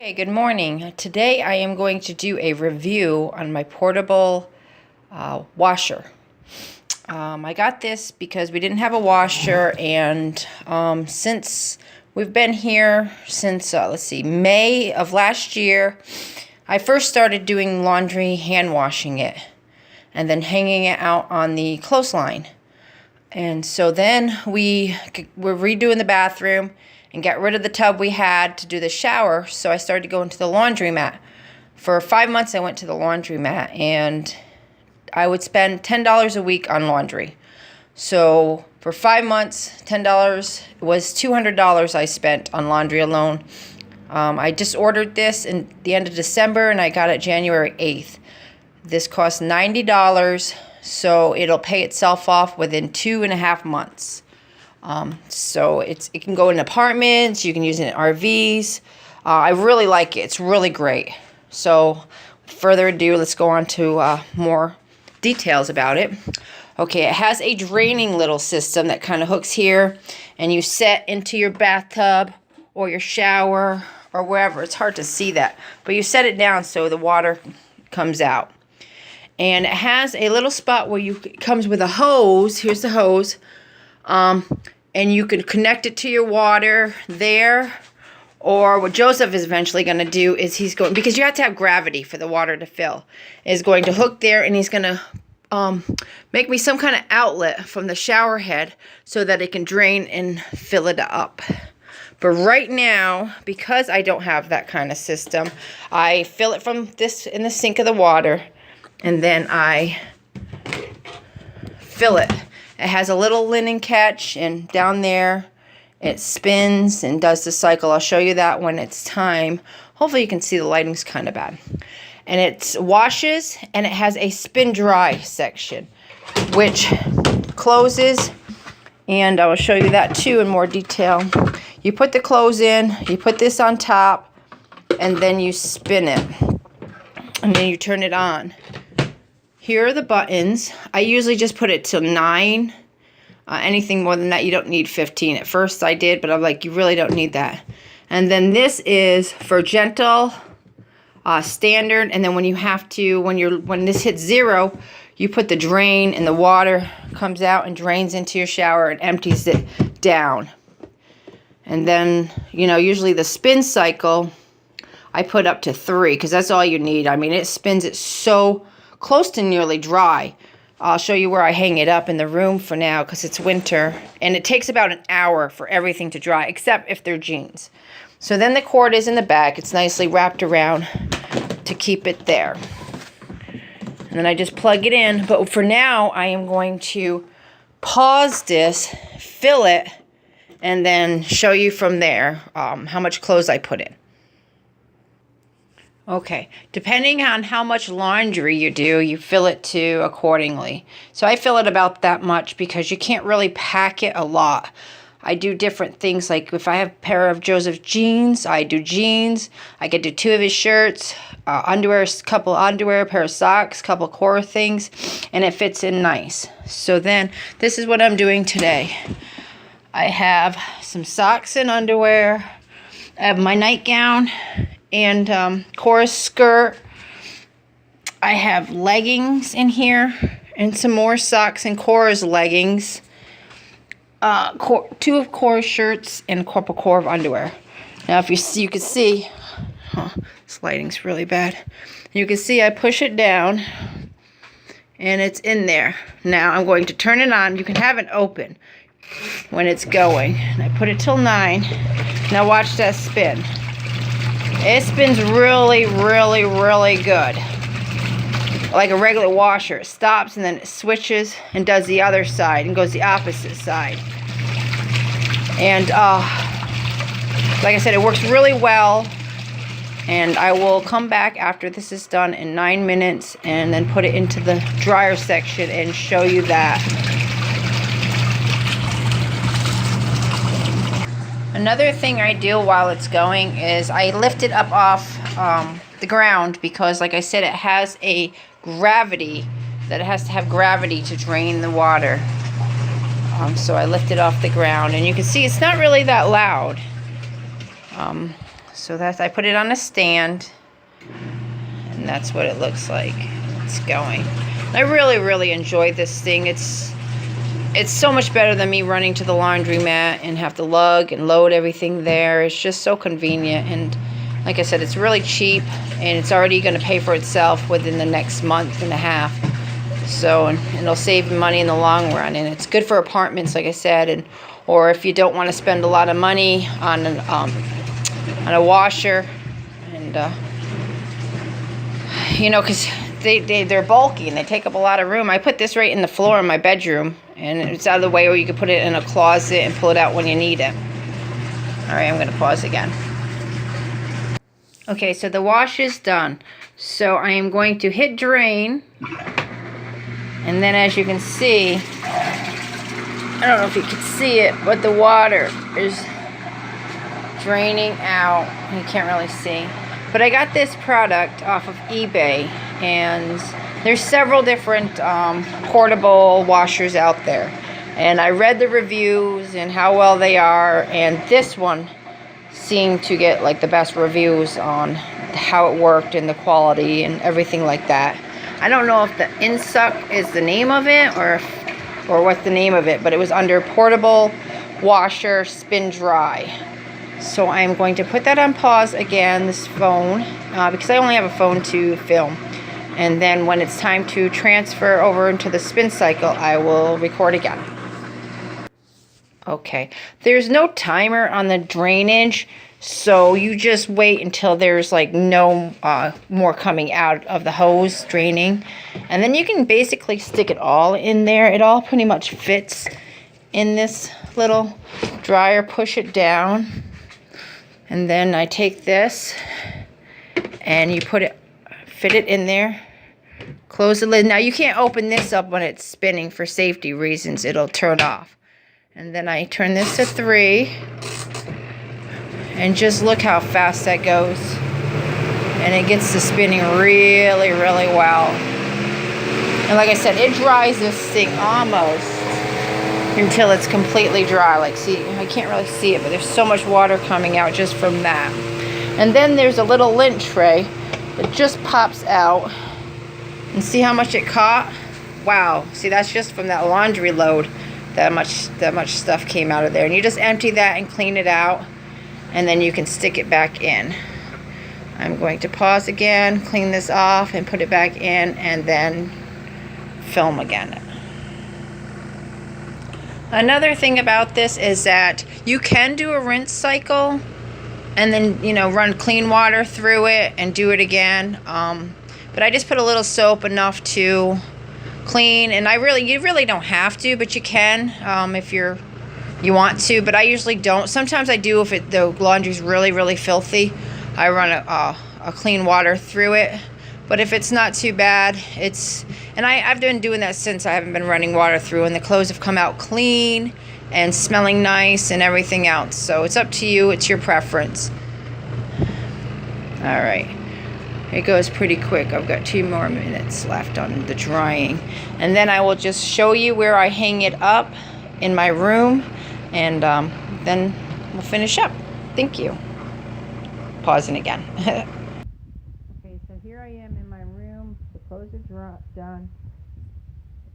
Hey, good morning. Today I am going to do a review on my portable washer. I got this because we didn't have a washer, and since we've been here since, let's see, May of last year, I first started doing laundry, hand washing it, and then hanging it out on the clothesline. And so then we were redoing the bathroom and got rid of the tub we had to do the shower. So I started to go into the laundromat. For 5 months I went to the laundromat, and I would spend $10 a week on laundry. So for 5 months, $10 was $200 I spent on laundry alone. I just ordered this in the end of December, and I got it January 8th. This cost $90, so it'll pay itself off within 2.5 months. So it can go in apartments, you can use it in RVs. I really like it. It's really great. So without further ado, let's go on to more details about it. Okay, it has a draining little system that kind of hooks here, and you set into your bathtub or your shower or wherever. It's hard to see that, but you set it down so the water comes out. And it has a little spot where it comes with a hose. Here's the hose. And you can connect it to your water there. Or what Joseph is eventually going to do is because you have to have gravity for the water to fill, is going to hook there, and he's going to make me some kind of outlet from the shower head so that it can drain and fill it up. But right now, because I don't have that kind of system, I fill it from this in the sink of the water, and then I fill it. It has a little linen catch, and down there it spins and does the cycle. I'll show you that when it's time. Hopefully you can see the lighting's kind of bad. And it washes, and it has a spin dry section, which closes, and I will show you that too in more detail. You put the clothes in, you put this on top, and then you spin it, and then you turn it on. Here are the buttons. I usually just put it till 9. Anything more than that, you don't need 15. At first I did, but I'm like, you really don't need that. And then this is for gentle, standard, and then when you have to, when this hits 0, you put the drain, and the water comes out and drains into your shower and empties it down. And then, usually the spin cycle, I put up to 3, because that's all you need. I mean, it spins it so close to nearly dry. I'll show you where I hang it up in the room for now, because it's winter, and it takes about an hour for everything to dry, except if they're jeans. So then the cord is in the back. It's nicely wrapped around to keep it there. And then I just plug it in. But for now, I am going to pause this, fill it, and then show you from there how much clothes I put in. Okay, depending on how much laundry you do, you fill it to accordingly. So I fill it about that much because you can't really pack it a lot. I do different things, like if I have a pair of Joseph jeans, I do jeans. I could do 2 of his shirts, underwear, a couple underwear, a pair of socks, a couple core things, and it fits in nice. So then, this is what I'm doing today. I have some socks and underwear. I have my nightgown and chorus skirt. I have leggings in here, and some more socks and chorus leggings. 2 of chorus shirts and a couple core of underwear. Now, if you can see, this lighting's really bad. You can see I push it down, and it's in there. Now I'm going to turn it on. You can have it open when it's going. And I put it till 9. Now watch that spin. It spins really, really, really good. Like a regular washer. It stops, and then it switches and does the other side and goes the opposite side. And like I said, it works really well. And I will come back after this is done in 9 minutes and then put it into the dryer section and show you that. Another thing I do while it's going is I lift it up off the ground, because like I said, it has a gravity, that it has to have gravity to drain the water. So I lift it off the ground, and you can see it's not really that loud. So that's, I put it on a stand, and that's what it looks like. It's going. I really enjoy this thing. It's so much better than me running to the laundromat and have to lug and load everything there. It's just so convenient, and like I said, it's really cheap, and it's already going to pay for itself within the next month and a half. So, and it'll save you money in the long run, and it's good for apartments, like I said, and or if you don't want to spend a lot of money on a washer, and you know, because they're bulky and they take up a lot of room. I put this right in the floor in my bedroom, and it's out of the way, or you could put it in a closet and pull it out when you need it. All right, I'm going to pause again. Okay, so the wash is done. So I am going to hit drain. And then as you can see, I don't know if you can see it, but the water is draining out. You can't really see. But I got this product off of eBay, and there's several different portable washers out there. And I read the reviews and how well they are, and this one seemed to get like the best reviews on how it worked and the quality and everything like that. I don't know if the Insuck is the name of it or what's the name of it, but it was under portable washer spin dry. So I'm going to put that on pause again, this phone, because I only have a phone to film. And then when it's time to transfer over into the spin cycle, I will record again. Okay, there's no timer on the drainage, so you just wait until there's like no more coming out of the hose draining. And then you can basically stick it all in there. It all pretty much fits in this little dryer. Push it down. And then I take this and you fit it in there. Close the lid. Now you can't open this up when it's spinning for safety reasons. It'll turn off. And then I turn this to 3. And just look how fast that goes. And it gets to spinning really well. And like I said, it dries this thing almost until it's completely dry. Like, see, I can't really see it, but there's so much water coming out just from that. And then there's a little lint tray that just pops out. And see how much it caught? Wow. See, that's just from that laundry load. That much stuff came out of there. And you just empty that and clean it out. And then you can stick it back in. I'm going to pause again, clean this off, and put it back in, and then film again. Another thing about this is that you can do a rinse cycle and then, you know, run clean water through it and do it again. But I just put a little soap, enough to clean, and you really don't have to, but you can if you want to, but I usually don't. Sometimes I do if the laundry's really filthy. I run a clean water through it. But if it's not too bad, and I've been doing that since. I haven't been running water through, and the clothes have come out clean and smelling nice and everything else. So it's up to you. It's your preference. All right. It goes pretty quick. I've got 2 more minutes left on the drying. And then I will just show you where I hang it up in my room, and then we'll finish up. Thank you. Pausing again. Okay, so here I am in my room. The clothes are done.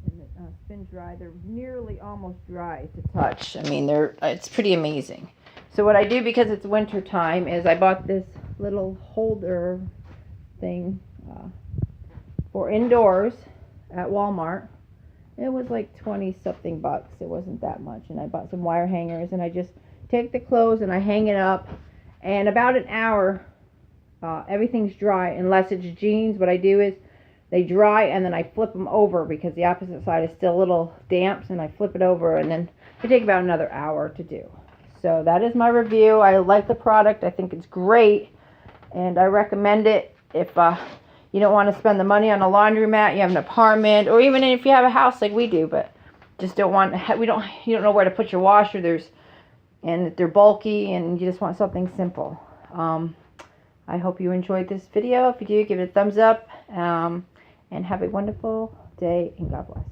And the spin dry. They're nearly almost dry to touch. I mean, it's pretty amazing. So what I do, because it's winter time, is I bought this little holder thing for indoors at Walmart. It was like 20 something bucks. It wasn't that much. And I bought some wire hangers, and I just take the clothes and I hang it up, and about an hour everything's dry, unless it's jeans. What I do is they dry, and then I flip them over because the opposite side is still a little damp, and I flip it over, and then they take about another hour to do. So that is my review. I like the product. I think it's great, and I recommend it if you don't want to spend the money on a laundromat, you have an apartment, or even if you have a house like we do, but just don't want, you don't know where to put your washer, and they're bulky, and you just want something simple. I hope you enjoyed this video. If you do, give it a thumbs up, and have a wonderful day, and God bless.